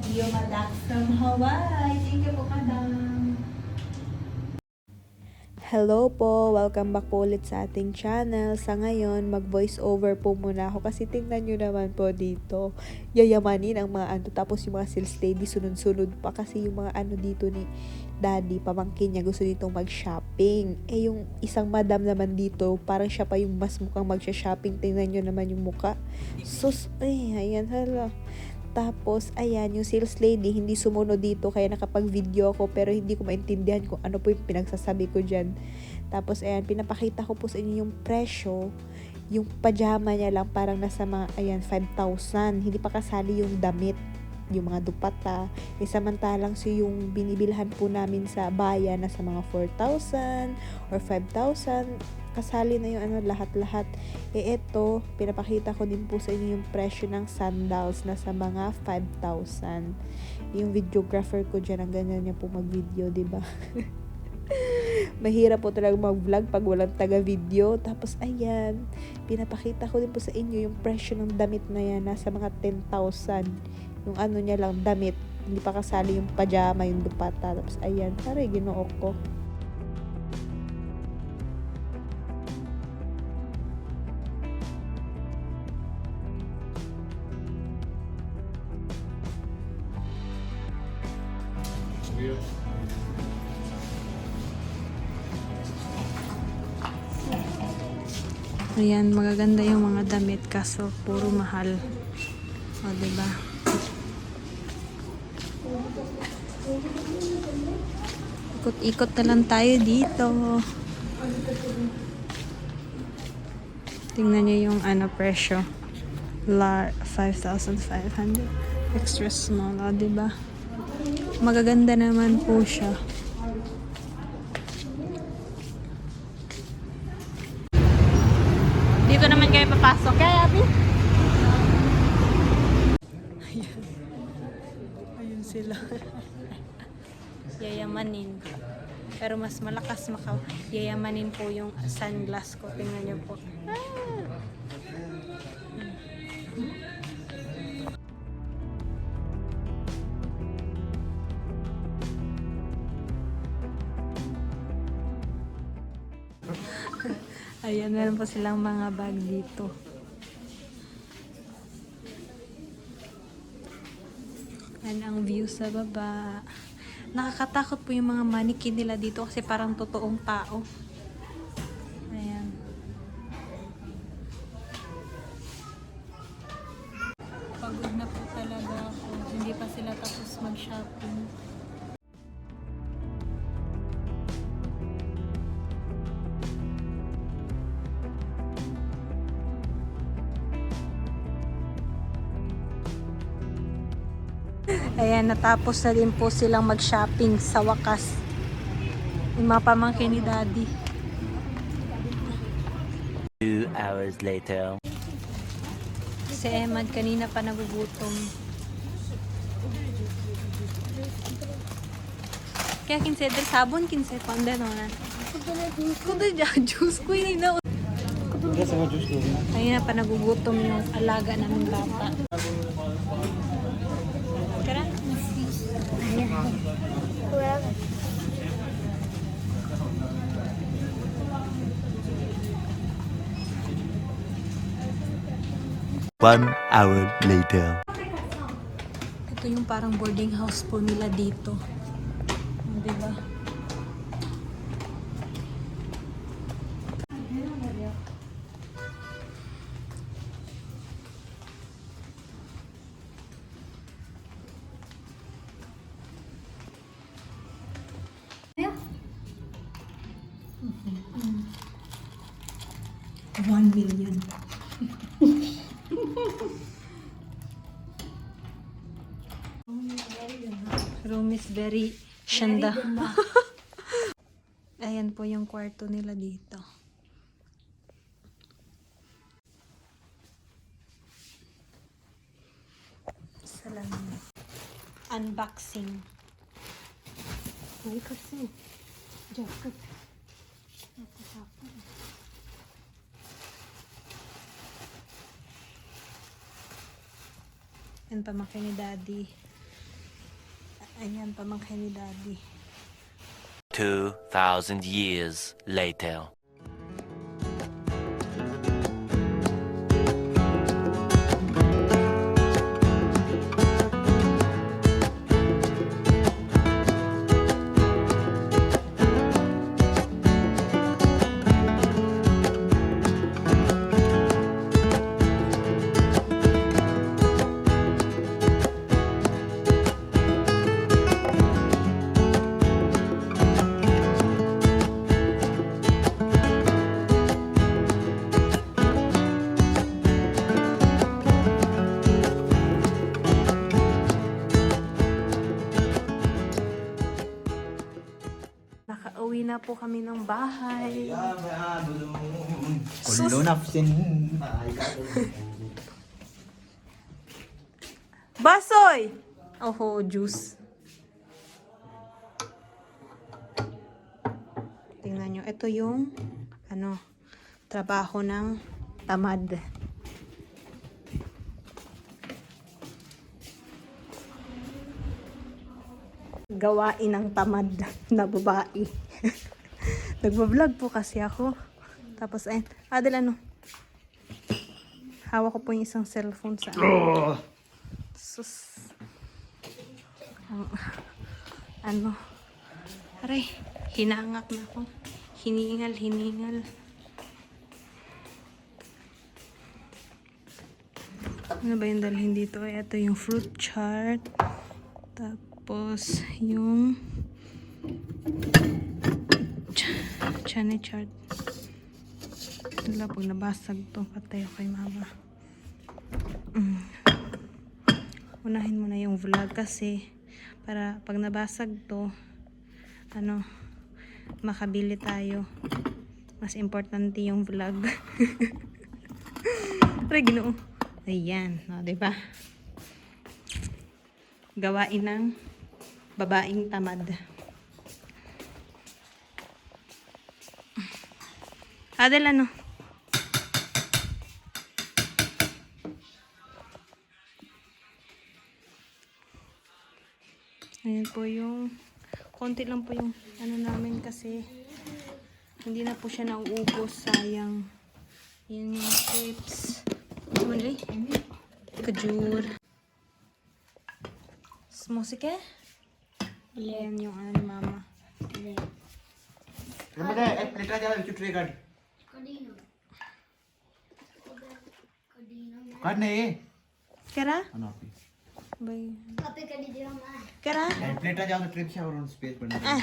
Dio Madak from Hawaii. Thank you po, madam. Hello po! Welcome back po ulit sa ating channel. Sa ngayon, mag-voice over po muna ako kasi tingnan nyo naman po dito. Yayamanin ang mga ano. Tapos yung mga sales lady sunod-sunod pa kasi yung mga ano dito ni daddy, pamangkin niya gusto ditong mag-shopping. Eh yung isang madam naman dito, parang siya pa yung mas mukhang mag-shopping. Tingnan nyo naman yung muka. Sus, ayan hala. Tapos, ayan, yung sales lady, hindi sumunod dito, kaya nakapag-video ako, pero hindi ko maintindihan kung ano po yung pinagsasabi ko dyan. Tapos, ayan, pinapakita ko po sa inyo yung presyo, yung pajama niya lang, parang nasa mga, ayan, 5,000. Hindi pa kasali yung damit, yung mga dupata. E samantalang yung binibilhan po namin sa bayan, nasa mga 4,000 or 5,000. Kasali na yung ano, lahat-lahat. Eh eto, pinapakita ko din po sa inyo yung presyo ng sandals na sa mga 5,000. Yung videographer ko dyan, ang ganyan niya po mag-video, diba? Mahirap po talaga mag-vlog pag walang taga-video. Tapos ayan, pinapakita ko din po sa inyo yung presyo ng damit na yan, nasa mga 10,000. Yung ano niya lang, damit. Hindi pa kasali yung pajama, yung dupata. Tapos ayan, taray, ginoo ko. Ayan, magaganda yung mga damit kaso puro mahal. O, diba? Ikot-ikot na lang tayo dito. Tingnan nyo yung ano presyo. 5,500. Extra small, o, diba? Magaganda naman po siya. Dito naman kayo papasok. Kaya, Abby? Ayun sila. Yayamanin. Pero mas malakas yayamanin po yung sunglass ko. Tingnan nyo po. Ayan, meron po silang mga bag dito. Ayan ang view sa baba. Nakakatakot po yung mga mannequin nila dito kasi parang totoong tao. Ayan. Pagod na po talaga ako. Hindi pa sila tapos mag-shopping. Ayan, natapos na din po silang mag-shopping sa wakas. Yung mga pamangkin ni Daddy. 2 hours later. Si Emad kanina pa nagugutom. Kaya kinse del sabon, kinse panda naman. Kuda dyan, juice ko yun na. Kanina pa nagugutom yung alaga namin bata. Kara? One hour later. Ito yung parang boarding house po nila dito. Diba? $1 million. Room is very shanda. Ayan po yung kwarto nila dito. Salamin. Unboxing. Ay kasi. Jacket. Yan pamangkin ni Daddy. Ayan, pamangkin ni Daddy. 2,000 years later. Nakauwi na po kami ng bahay. كل نفس Basoy! Oho, juice. Tingnan nyo. Ito yung, trabaho ng tamad. Gawain ng tamad na babae. Nagbablog po kasi ako. Tapos, ayun. Adel, hawak ko po yung isang cellphone sa sus. Aray, hinangak na ako. Hiningal. Ano ba yung dalhin dito? Ito yung fruit chart. Tapos, yung chane chart. Wala, pag nabasag to, patay ako kay mama. Unahin mo na yung vlog kasi para pag nabasag to, makabili tayo. Mas importante yung vlog. Pero Ginoo. Ayan, no, diba? Gawain ng babaeng tamad. Adel, Ayan po yung konti lang po yung namin kasi hindi na po siya nauubos, sayang. Yan yung chips. Kajur. Musike? Yan yung ni mama. Kera? Bay. Kera? प्लेटा जाओ ट्रिप से और स्पेस बनना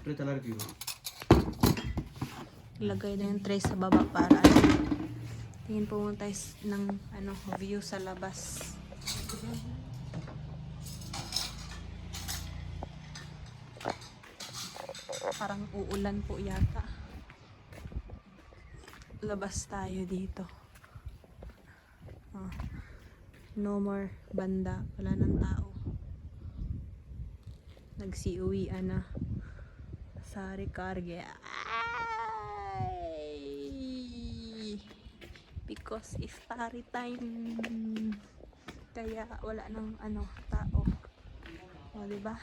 तो चला रही हो Lagay na yung tray sa baba para tingin po muna tayo ng view sa labas. Parang uulan po yata. Labas tayo dito. No more banda. Wala ng tao. Nagsiuwian na sa recarge. Because iftari time. Kaya wala nang tao. O, diba?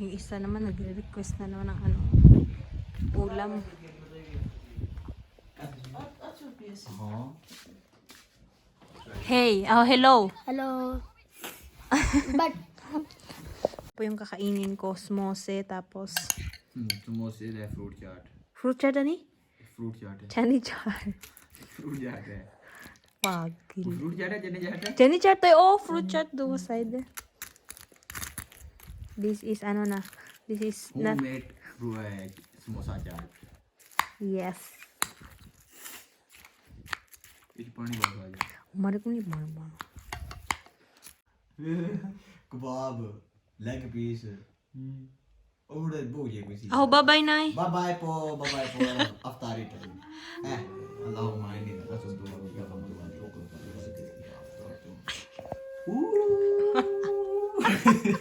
Yung isa naman nagre-request na naman ng ulam. Hey, hello. Hello. But Po yung kakainin ko, smose, tapos समोसे है फ्रूट चाट fruit chaat ani? Fruit चाट है Chani chaat. Fruit चाट है Wagil. Fruit चाट है जने चाट है Chani chaat tayo. Oh, fruit chaat do side. This is This is not. Homemade samosa chaat Yes. इस पानी बहुत आ Umari ko ni mama. कबाब लेग पीस और बहुत ये कुछ Oh, bye-bye, Nay. Bye bye po अफ्तारी टाइम Sorry.